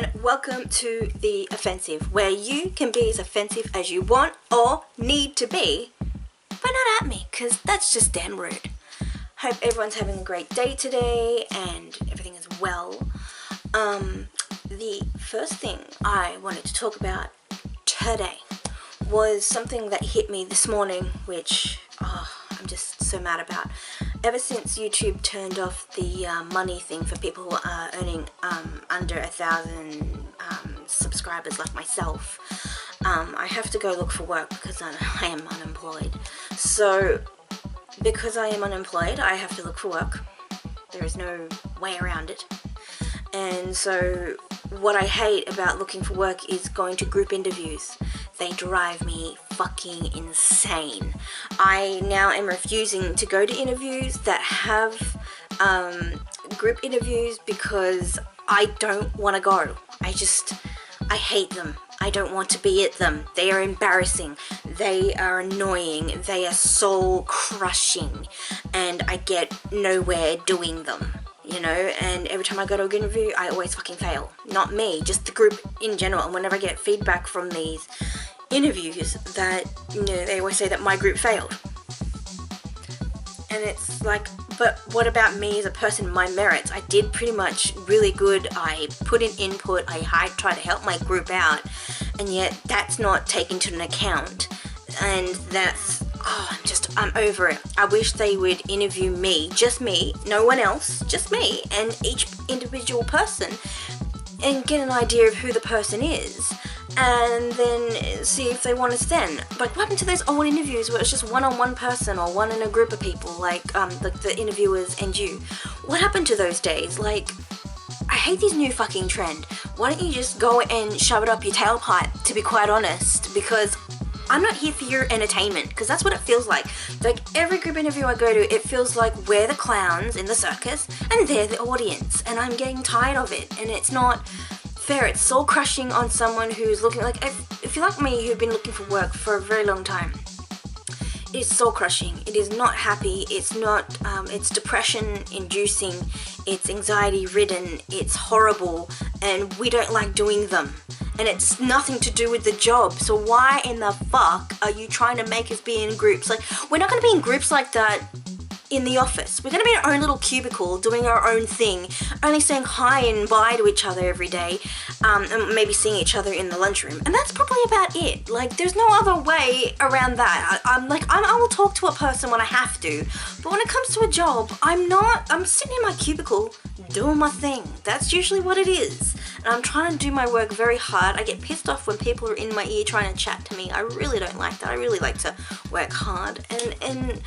and welcome to The Offensive, where you can be as offensive as you want or need to be, but not at me, because that's just damn rude. Hope everyone's having a great day today and everything is well. The first thing I wanted to talk about today was something that hit me this morning, which I'm just so mad about. Ever since YouTube turned off the money thing for people who are earning under 1,000 subscribers like myself, I have to go look for work because I am unemployed. So because I am unemployed, I have to look for work. There is no way around it. And so what I hate about looking for work is going to group interviews. They drive me fucking insane. I now am refusing to go to interviews that have group interviews because I don't want to go. I hate them. I don't want to be at them. They are embarrassing. They are annoying. They are soul crushing. And I get nowhere doing them. You know, and every time I go to an interview, I always fucking fail. Not me, just the group in general. And whenever I get feedback from these interviews, that, you know, they always say that my group failed. And it's like, but what about me as a person, my merits? I did pretty much really good. I put in input. I tried to help my group out. And yet that's not taken into account. And that's, I'm over it. I wish they would interview me, just me, no one else, just me, and each individual person, and get an idea of who the person is, and then see if they want us then. Like, what happened to those old interviews where it's just one-on-one person or one in a group of people, like the interviewers and you? What happened to those days? Like, I hate this new fucking trend. Why don't you just go and shove it up your tailpipe, to be quite honest, because I'm not here for your entertainment, because that's what it feels like. Like, every group interview I go to, it feels like we're the clowns in the circus, and they're the audience, and I'm getting tired of it, and it's not fair. It's soul crushing on someone who's looking, like, if you're like me, who've been looking for work for a very long time, it's soul crushing. It is not happy. It's not, it's depression inducing, it's anxiety ridden, it's horrible, and we don't like doing them. And it's nothing to do with the job. So why in the fuck are you trying to make us be in groups? Like, we're not going to be in groups like that in the office. We're going to be in our own little cubicle doing our own thing, only saying hi and bye to each other every day, and maybe seeing each other in the lunchroom. And that's probably about it. Like, there's no other way around that. I will talk to a person when I have to, but when it comes to a job, I'm sitting in my cubicle doing my thing. That's usually what it is. And I'm trying to do my work very hard. I get pissed off when people are in my ear trying to chat to me. I really don't like that. I really like to work hard. And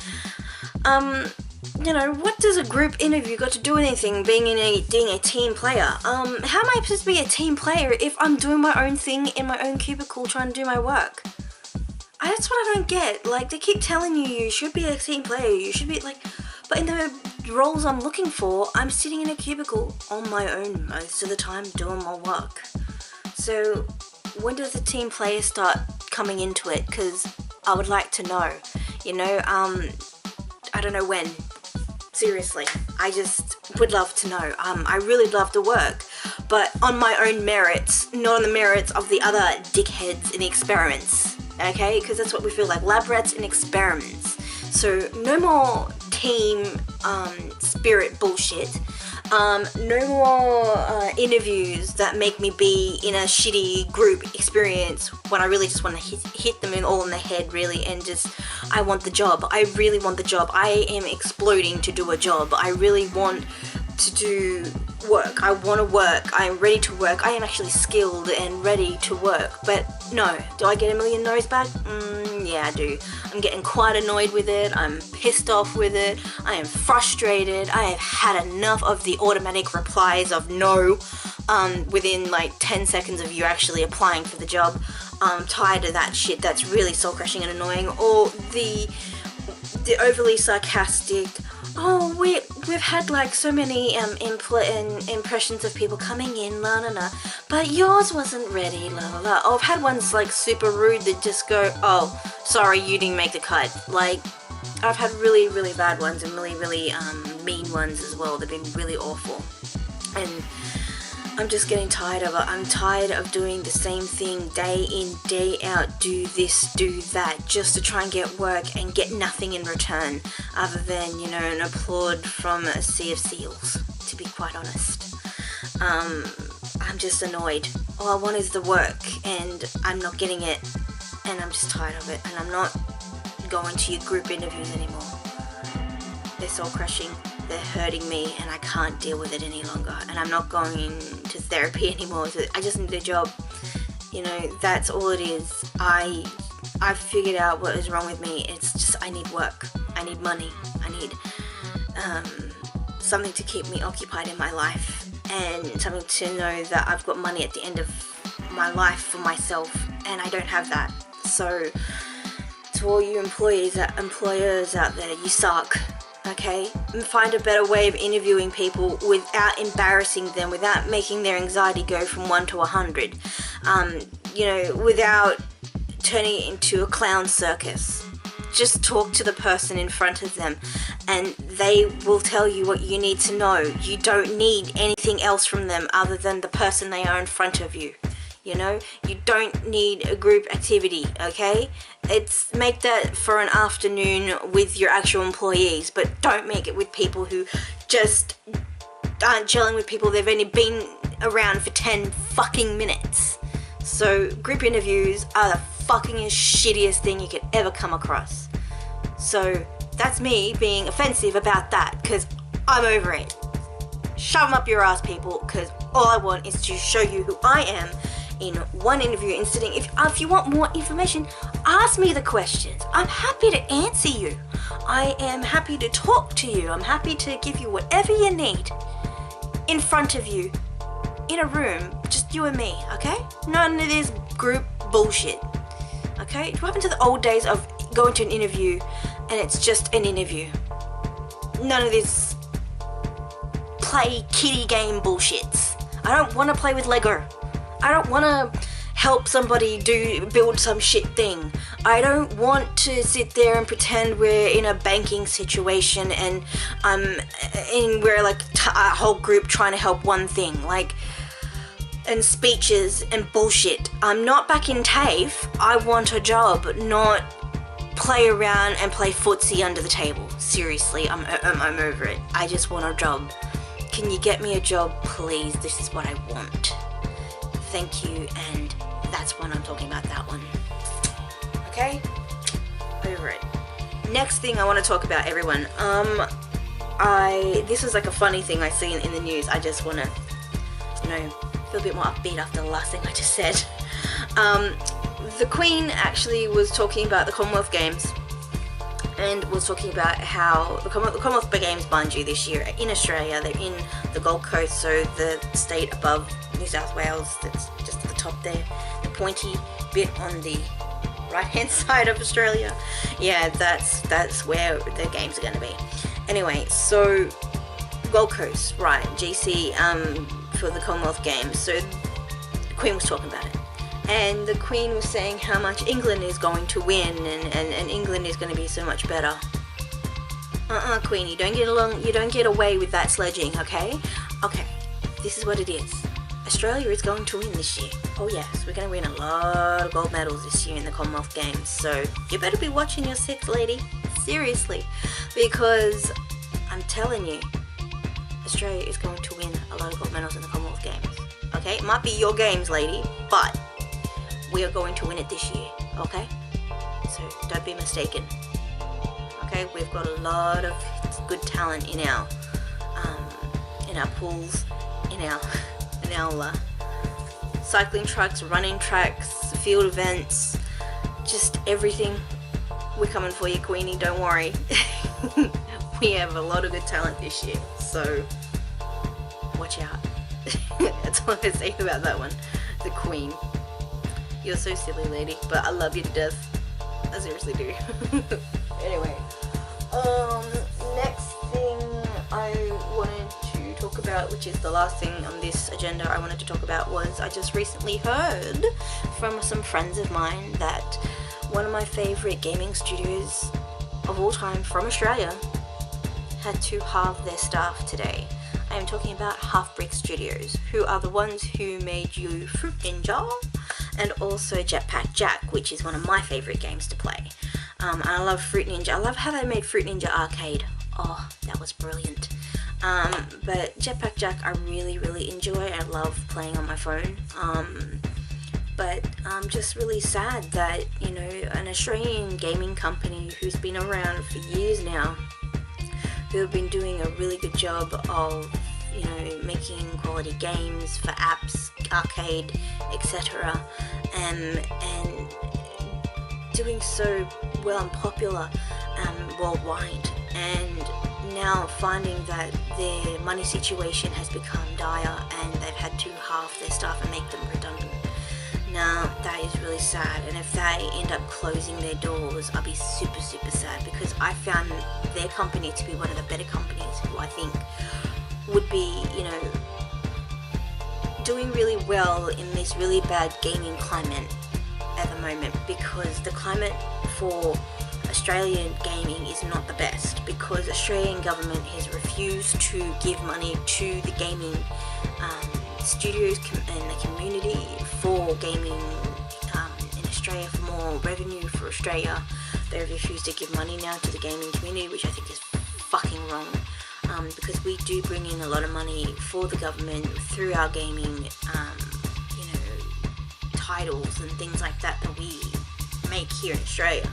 you know, what does a group interview got to do with anything, being a team player? How am I supposed to be a team player if I'm doing my own thing in my own cubicle trying to do my work? That's what I don't get. Like, they keep telling you should be a team player, you should be, like, but in the roles I'm looking for, I'm sitting in a cubicle on my own most of the time doing my work. So when does the team player start coming into it? Because I would like to know, you know, I don't know when. Seriously, I just would love to know. I really love to work, but on my own merits, not on the merits of the other dickheads in the experiments, okay? Because that's what we feel like, lab rats in experiments. So no more team spirit bullshit. No more interviews that make me be in a shitty group experience when I really just want to hit them all in the head, really, and just, I want the job. I really want the job. I am exploding to do a job. I really want to do work. I want to work. I am ready to work. I am actually skilled and ready to work. But no, do I get a million no's back? Yeah, I do. I'm getting quite annoyed with it. I'm pissed off with it. I am frustrated. I have had enough of the automatic replies of no within like 10 seconds of you actually applying for the job. I'm tired of that shit. That's really soul crushing and annoying. Or the overly sarcastic, oh, we've had like so many impressions of people coming in, la la la, but yours wasn't ready, la la la. Oh, I've had ones like super rude that just go, oh, sorry, you didn't make the cut. Like, I've had really, really bad ones, and really, really mean ones as well. They've been really awful. And I'm just getting tired of it. I'm tired of doing the same thing day in, day out, do this, do that, just to try and get work and get nothing in return other than, you know, an applaud from a sea of seals, to be quite honest. I'm just annoyed. All I want is the work and I'm not getting it, and I'm just tired of it, and I'm not going to your group interviews anymore. They're soul crushing, they're hurting me, and I can't deal with it any longer, and I'm not going to therapy anymore. So I just need a job, you know, that's all it is. I've figured out what is wrong with me. It's just I need work, I need money, I need something to keep me occupied in my life, and something to know that I've got money at the end of my life for myself, and I don't have that. So to all you employers out there, you suck. Okay, and find a better way of interviewing people without embarrassing them, without making their anxiety go from 1 to 100. You know, without turning it into a clown circus. Just talk to the person in front of them, and they will tell you what you need to know. You don't need anything else from them other than the person they are in front of you. You know, you don't need a group activity, okay? Make that for an afternoon with your actual employees, but don't make it with people who just aren't gelling with people they've only been around for 10 fucking minutes. So group interviews are the fucking shittiest thing you could ever come across. So that's me being offensive about that, because I'm over it. Shove them up your ass, people, because all I want is to show you who I am in one interview. Instead, if you want more information, ask me the questions. I'm happy to answer you. I am happy to talk to you. I'm happy to give you whatever you need in front of you in a room, just you and me, okay? None of this group bullshit, okay? What happened to the old days of going to an interview and it's just an interview? None of this play kitty game bullshits. I don't want to play with Lego. I don't want to help somebody build some shit thing. I don't want to sit there and pretend we're in a banking situation and we're like a whole group trying to help one thing, like, and speeches and bullshit. I'm not back in TAFE. I want a job, not play around and play footsie under the table. Seriously, I'm over it. I just want a job. Can you get me a job, please? This is what I want. Thank you, and that's when I'm talking about that one. Okay? Over it. Next thing I want to talk about, everyone. This was like a funny thing I see in the news. I just want to, you know, feel a bit more upbeat after the last thing I just said. The Queen actually was talking about the Commonwealth Games, and was talking about how the Commonwealth Games, mind you, this year in Australia, they're in the Gold Coast, so the state above New South Wales, that's just at the top there, the pointy bit on the right hand side of Australia. Yeah, that's where the games are going to be. Anyway, so Gold Coast, right, GC for the Commonwealth Games. So the Queen was talking about it, and the Queen was saying how much England is going to win, and England is going to be so much better. Queen, you don't get away with that sledging, okay? Okay, this is what it is. Australia is going to win this year. Oh yes, we're going to win a lot of gold medals this year in the Commonwealth Games. So you better be watching your six, lady. Seriously. Because I'm telling you, Australia is going to win a lot of gold medals in the Commonwealth Games. Okay? It might be your games, lady, but we are going to win it this year. Okay? So don't be mistaken. Okay? We've got a lot of good talent in our pools, in our cycling tracks, running tracks, field events, just everything. We're coming for you, Queenie, don't worry. We have a lot of good talent this year, so watch out. That's all I'm going to say about that one. The Queen. You're so silly, lady, but I love you to death. I seriously do. Anyway, next thing I wanted to talk about, which is the last thing on this agenda I wanted to talk about, was I just recently heard from some friends of mine that one of my favourite gaming studios of all time from Australia had to halve their staff today. I am talking about Halfbrick Studios, who are the ones who made you Fruit Ninja and also Jetpack Jack, which is one of my favourite games to play. And I love Fruit Ninja. I love how they made Fruit Ninja Arcade. Oh, that was brilliant. But Jetpack Jack I really, really enjoy. I love playing on my phone. But I'm just really sad that, you know, an Australian gaming company who's been around for years now, who have been doing a really good job of, you know, making quality games for apps, arcade, etc., and doing so well and popular worldwide, and now finding that their money situation has become dire and they've had to halve their staff and make them redundant. Now that is really sad, and if they end up closing their doors, I'll be super, super sad, because I found their company to be one of the better companies who I think would be, you know, doing really well in this really bad gaming climate at the moment, because the climate for Australian gaming is not the best, because Australian government has refused to give money to the gaming studios and the community for gaming in Australia, for more revenue for Australia. They refuse to give money now to the gaming community, which I think is fucking wrong, because we do bring in a lot of money for the government through our gaming, you know, titles and things like that that we make here in Australia.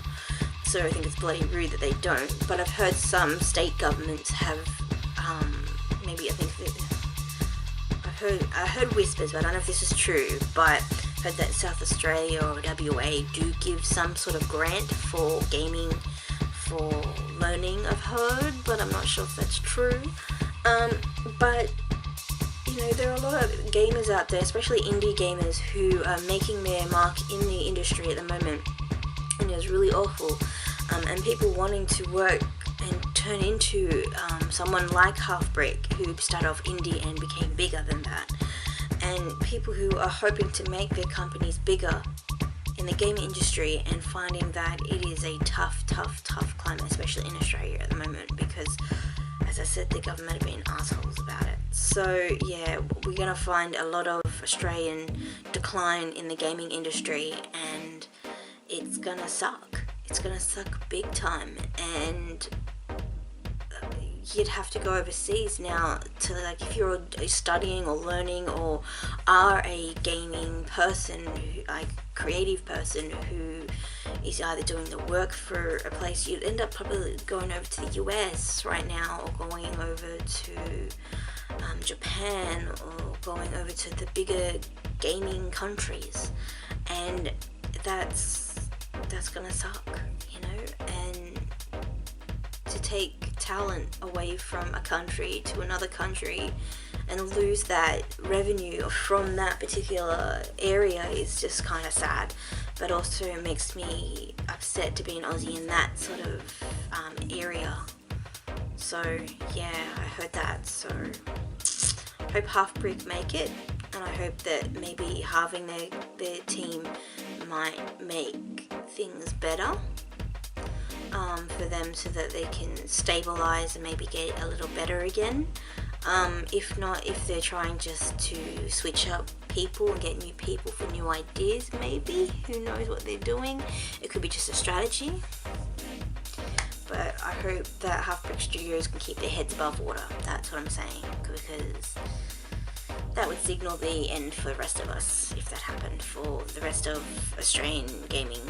So I think it's bloody rude that they don't. But I've heard some state governments have, I heard whispers, but I don't know if this is true, but I've heard that South Australia or WA do give some sort of grant for gaming, for learning, I've heard, but I'm not sure if that's true. But, you know, there are a lot of gamers out there, especially indie gamers, who are making their mark in the industry at the moment, and it's really awful. And people wanting to work and turn into someone like Halfbrick, who started off indie and became bigger than that, and people who are hoping to make their companies bigger in the gaming industry, and finding that it is a tough climate, especially in Australia at the moment, because, as I said, the government have been assholes about it. So yeah, we're gonna find a lot of Australian decline in the gaming industry, and it's gonna suck. It's gonna suck big time, and you'd have to go overseas now to, like, if you're studying or learning or are a gaming person, like creative person who is either doing the work for a place, you'd end up probably going over to the US right now, or going over to Japan, or going over to the bigger gaming countries, and that's gonna suck, you know. And to take talent away from a country to another country and lose that revenue from that particular area is just kind of sad, but also makes me upset to be an Aussie in that sort of area. So yeah, I heard that, so hope Halfbrick make it, and I hope that maybe halving their team might make things better for them, so that they can stabilize and maybe get a little better again. If not, if they're trying just to switch up people and get new people for new ideas, maybe, who knows what they're doing, it could be just a strategy. But I hope that Halfbrick Studios can keep their heads above water, that's what I'm saying, because that would signal the end for the rest of us if that happened, for the rest of Australian gaming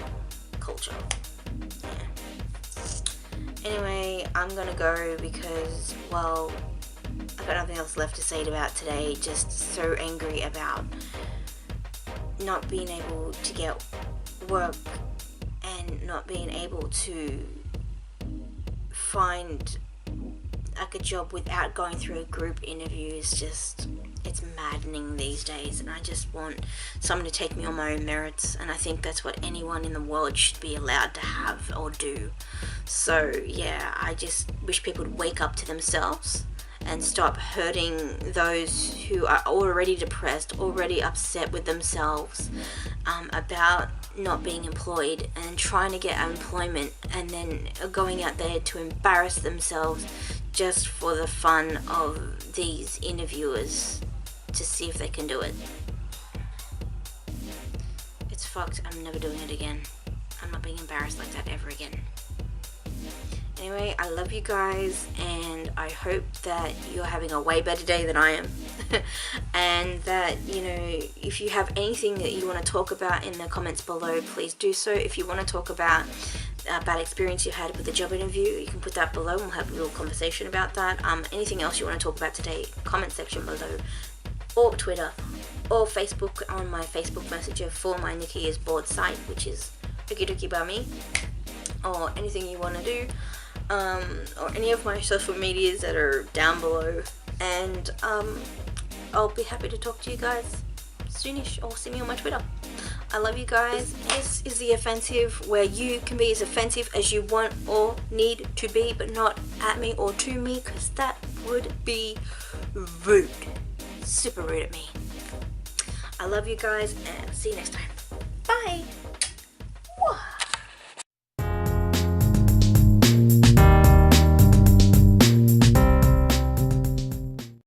culture. Yeah. Anyway, I'm gonna go because, well, I've got nothing else left to say about today. Just so angry about not being able to get work and not being able to find like a job without going through a group interview. Is just, it's maddening these days, and I just want someone to take me on my own merits, and I think that's what anyone in the world should be allowed to have or do. So yeah, I just wish people would wake up to themselves and stop hurting those who are already depressed, already upset with themselves about not being employed and trying to get employment, and then going out there to embarrass themselves just for the fun of these interviewers to see if they can do it. It's fucked. I'm never doing it again. I'm not being embarrassed like that ever again. Anyway, I love you guys, and I hope that you're having a way better day than I am. And that, you know, if you have anything that you want to talk about in the comments below, please do so. If you want to talk about a bad experience you had with the job interview, you can put that below and we'll have a little conversation about that. Anything else you want to talk about today, comment section below, or Twitter, or Facebook on my Facebook Messenger for my Nickey is bored site, which is Okie Dokie by me, or anything you want to do. Or any of my social medias that are down below, and I'll be happy to talk to you guys soonish, or see me on my Twitter. I love you guys. This is The Offensive, where you can be as offensive as you want or need to be, but not at me or to me, because that would be rude. Super rude at me. I love you guys, and see you next time. Bye!